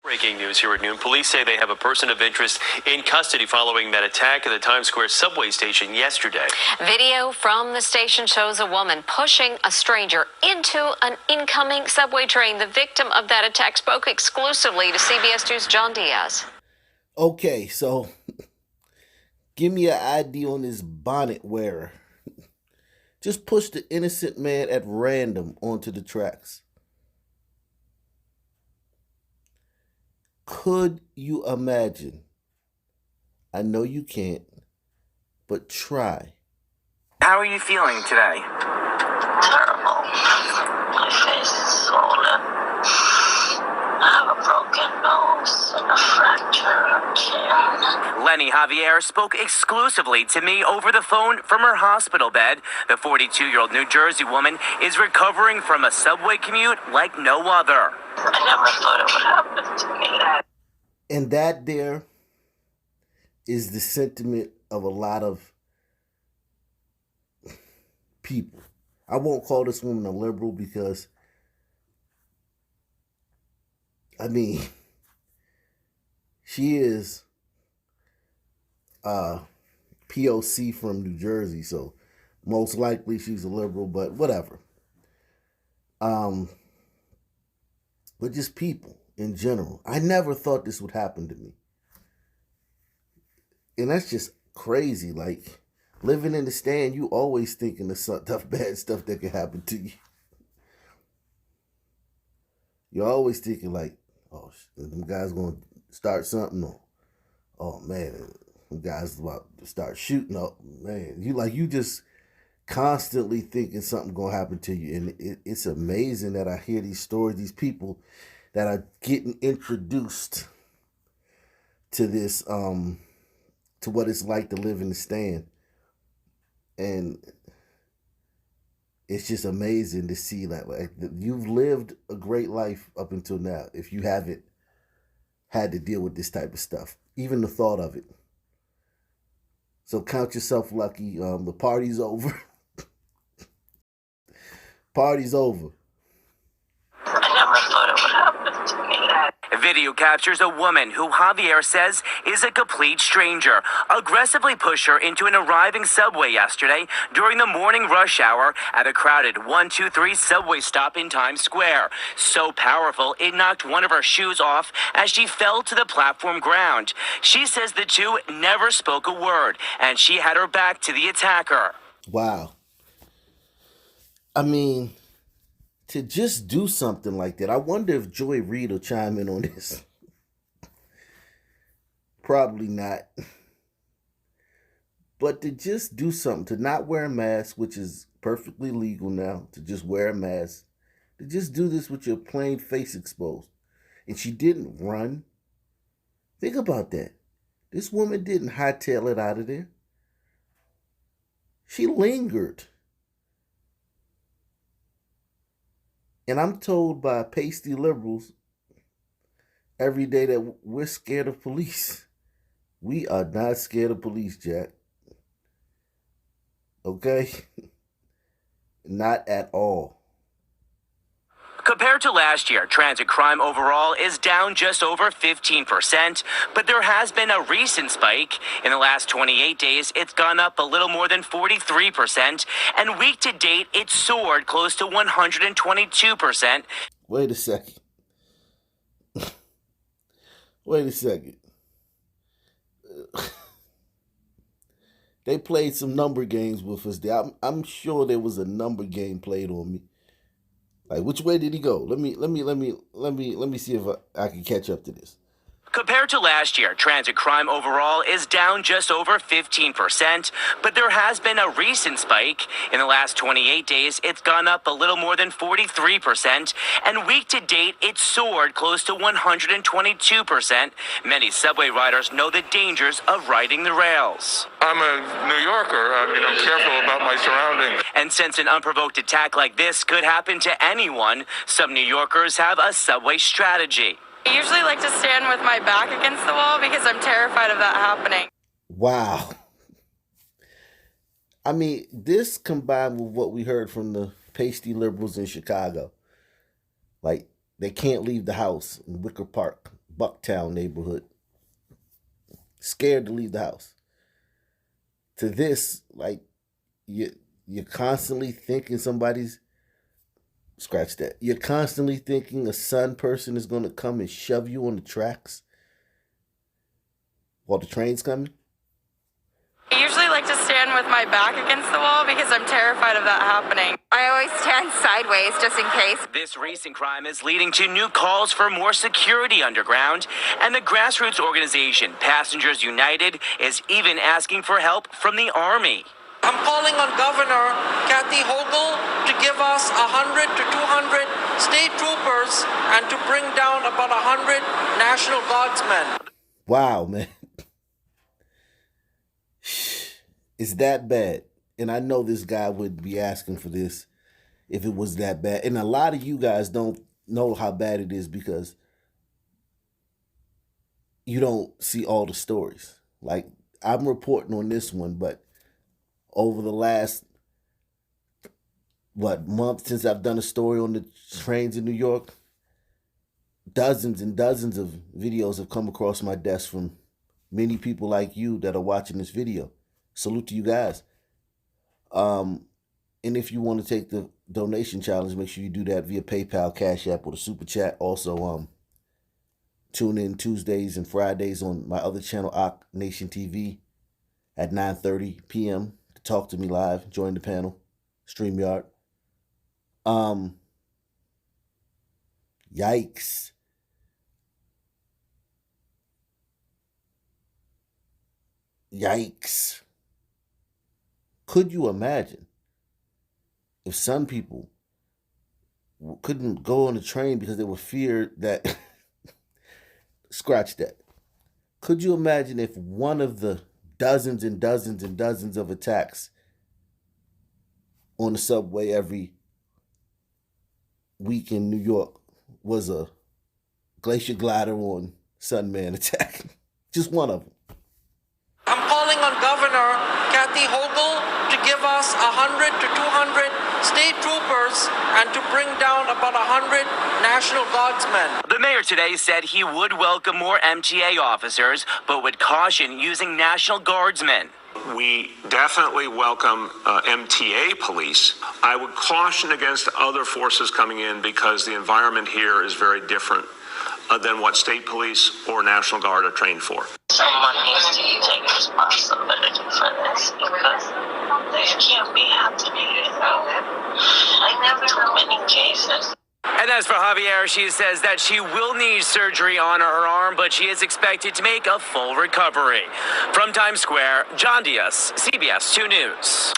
Breaking news here at noon. Police say they have a person of interest in custody following that attack at the Times Square subway station yesterday. Video from the station shows a woman pushing a stranger into an incoming subway train. The victim of that attack spoke exclusively to CBS 2's John Diaz. Okay, so give me an ID on this bonnet wearer. Just push the innocent man at random onto the tracks. Could you imagine? I know you can't, but try. How are you feeling today? Terrible. My face is swollen. I have a broken nose and a fractured chin. Lenny Javier spoke exclusively to me over the phone from her hospital bed. The 42-year-old New Jersey woman is recovering from a subway commute like no other. I never thought it would happen to me. And that there is the sentiment of a lot of people. I won't call this woman a liberal because, I mean, she is POC from New Jersey, so most likely she's a liberal, but whatever. But just people in general. I never thought this would happen to me. And that's just crazy. Like, living in the stand, you always thinking of stuff, bad stuff that could happen to you. You're always thinking like, oh, them guys going to start something, or, oh man, them guys about to start shooting up, man. You just constantly thinking something going to happen to you. And it's amazing that I hear these stories, these people that are getting introduced to this, to what it's like to live in the stand. And it's just amazing to see that, like, you've lived a great life up until now if you haven't had to deal with this type of stuff, even the thought of it. So count yourself lucky. The party's over. Party's over. I never thought it would happen to me. A video captures a woman who Javier says is a complete stranger aggressively pushed her into an arriving subway yesterday during the morning rush hour at a crowded 123 subway stop in Times Square. So powerful, it knocked one of her shoes off as she fell to the platform ground. She says the two never spoke a word, and she had her back to the attacker. Wow. I mean, to just do something like that. I wonder if Joy Reid will chime in on this. Probably not. But to just do something, to not wear a mask, which is perfectly legal now, to just wear a mask, to just do this with your plain face exposed. And she didn't run. Think about that. This woman didn't hightail it out of there. She lingered. And I'm told by pasty liberals every day that we're scared of police. We are not scared of police, Jack. Okay? Not at all. Compared to last year, transit crime overall is down just over 15%, but there has been a recent spike. In the last 28 days, it's gone up a little more than 43%, and week to date, it soared close to 122%. Wait a second. Wait a second. They played some number games with us there. I'm sure there was a number game played on me. Like, which way did he go? Let me see if I can catch up to this. Compared to last year, transit crime overall is down just over 15%, but there has been a recent spike. In the last 28 days, it's gone up a little more than 43%, and week to date, it soared close to 122%. Many subway riders know the dangers of riding the rails. I'm a New Yorker. I'm careful about my surroundings. And since an unprovoked attack like this could happen to anyone, some New Yorkers have a subway strategy. I usually like to stand with my back against the wall because I'm terrified of that happening. Wow. I mean, this combined with what we heard from the pasty liberals in Chicago. Like, they can't leave the house in Wicker Park Bucktown neighborhood, scared to leave the house. To this, like, you're constantly thinking somebody's, scratch that. You're constantly thinking a sun person is going to come and shove you on the tracks while the train's coming. I usually like to stand with my back against the wall because I'm terrified of that happening. I always stand sideways just in case. This recent crime is leading to new calls for more security underground, and the grassroots organization Passengers United is even asking for help from the Army. I'm calling on Governor Kathy Hochul to give us 100 to 200 state troopers and to bring down about 100 National Guardsmen. Wow, man. It's that bad. And I know this guy would be asking for this if it was that bad. And a lot of you guys don't know how bad it is because you don't see all the stories. Like, I'm reporting on this one, but over the last, month since I've done a story on the trains in New York, dozens and dozens of videos have come across my desk from many people like you that are watching this video. Salute to you guys. And if you want to take the donation challenge, make sure you do that via PayPal, Cash App, or the Super Chat. Also, tune in Tuesdays and Fridays on my other channel, Ak Nation TV, at 9:30 p.m. to talk to me live. Join the panel, StreamYard. Yikes. Yikes. Could you imagine if some people couldn't go on the train because they were feared that, scratch that. Could you imagine if one of the dozens and dozens and dozens of attacks on the subway every week in New York was a glacier glider on Sunman attack? Just one of them. I'm calling on Governor Kathy Hochul to give us 100 to 200 state troopers and to bring down about 100 National Guardsmen. The mayor today said he would welcome more MTA officers, but would caution using National Guardsmen. We definitely welcome MTA police. I would caution against other forces coming in because the environment here is very different than what state police or National Guard are trained for. Someone needs to take responsibility for this because this can't be happening. I never too many cases. And as for Javier, she says that she will need surgery on her arm, but she is expected to make a full recovery. From Times Square, John Diaz, CBS 2 News.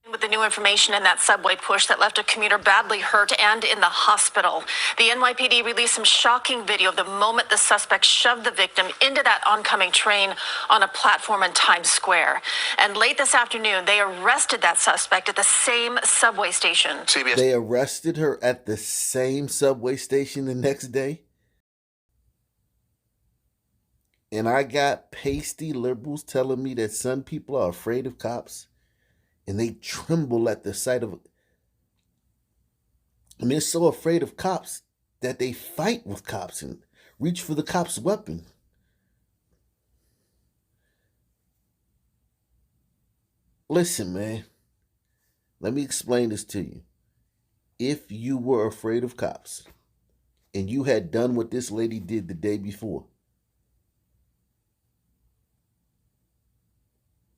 With the new information in that subway push that left a commuter badly hurt and in the hospital. The NYPD released some shocking video of the moment the suspect shoved the victim into that oncoming train on a platform in Times Square. And late this afternoon, they arrested that suspect at the same subway station. They arrested her at the same subway station the next day? And I got pasty liberals telling me that some people are afraid of cops? And they tremble at the sight of, they're so afraid of cops that they fight with cops and reach for the cops' weapon. Listen, man, let me explain this to you. If you were afraid of cops and you had done what this lady did the day before,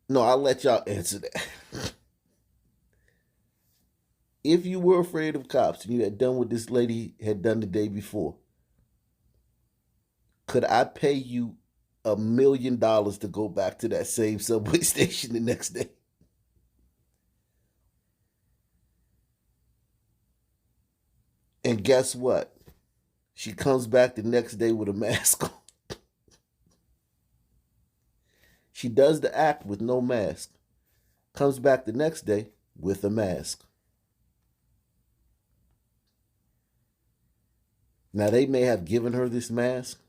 no, I'll let y'all answer that. If you were afraid of cops and you had done what this lady had done the day before, could I pay you $1 million to go back to that same subway station the next day? And guess what? She comes back the next day with a mask on. She does the act with no mask. Comes back the next day with a mask. Now, they may have given her this mask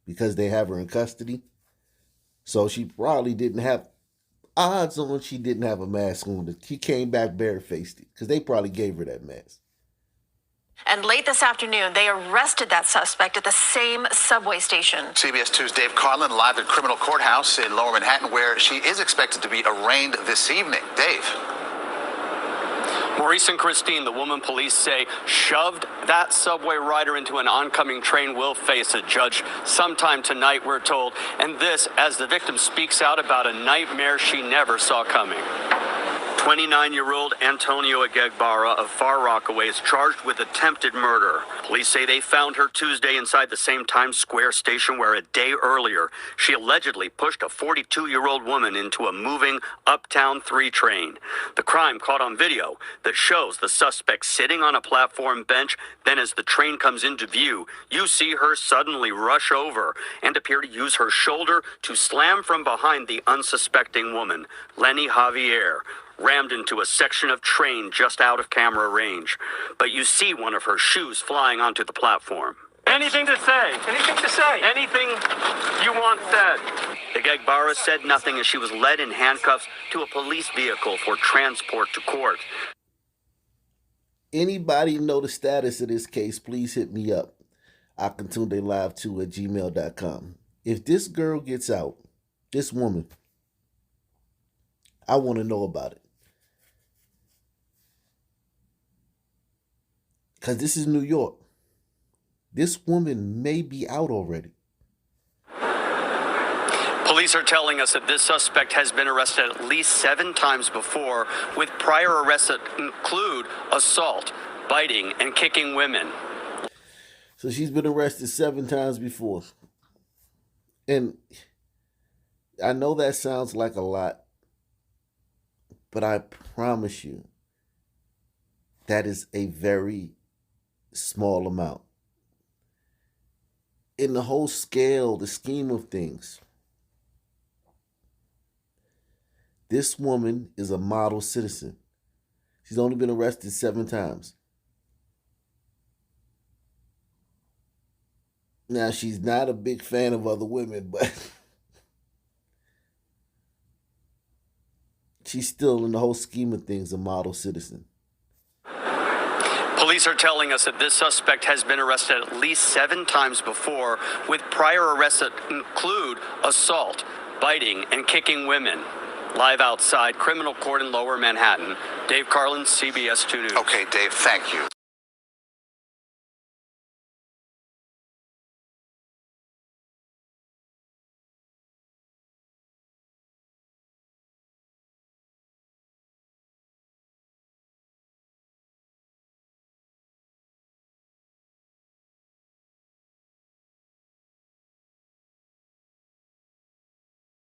because they have her in custody. So she probably didn't have, odds on she didn't have a mask on. She came back barefaced because they probably gave her that mask. And late this afternoon, they arrested that suspect at the same subway station. CBS 2's Dave Carlin live at Criminal Courthouse in Lower Manhattan, where she is expected to be arraigned this evening. Dave. Maurice and Christine, the woman police say shoved that subway rider into an oncoming train, will face a judge sometime tonight, we're told. And this as the victim speaks out about a nightmare she never saw coming. 29-year-old Antonio Agegbara of Far Rockaway is charged with attempted murder. Police say they found her Tuesday inside the same Times Square station where a day earlier she allegedly pushed a 42-year-old woman into a moving Uptown 3 train. The crime caught on video that shows the suspect sitting on a platform bench. Then as the train comes into view, you see her suddenly rush over and appear to use her shoulder to slam from behind the unsuspecting woman, Lenny Javier, rammed into a section of train just out of camera range. But you see one of her shoes flying onto the platform. Anything to say? Anything to say? Anything you want said? Agegbara said nothing as she was led in handcuffs to a police vehicle for transport to court. Anybody know the status of this case, please hit me up. akintunde2@gmail.com. If this girl gets out, this woman, I want to know about it. Because this is New York. This woman may be out already. Police are telling us that this suspect has been arrested at least 7 times before, with prior arrests that include assault, biting, and kicking women. So she's been arrested 7 times before. And I know that sounds like a lot, but I promise you that is a very small amount. In the whole scale, the scheme of things, this woman is a model citizen. She's only been arrested 7 times. Now, she's not a big fan of other women, but she's still, in the whole scheme of things, a model citizen. Police are telling us that this suspect has been arrested at least 7 times before, with prior arrests that include assault, biting, and kicking women. Live outside Criminal Court in Lower Manhattan, Dave Carlin, CBS 2 News. Okay, Dave, thank you.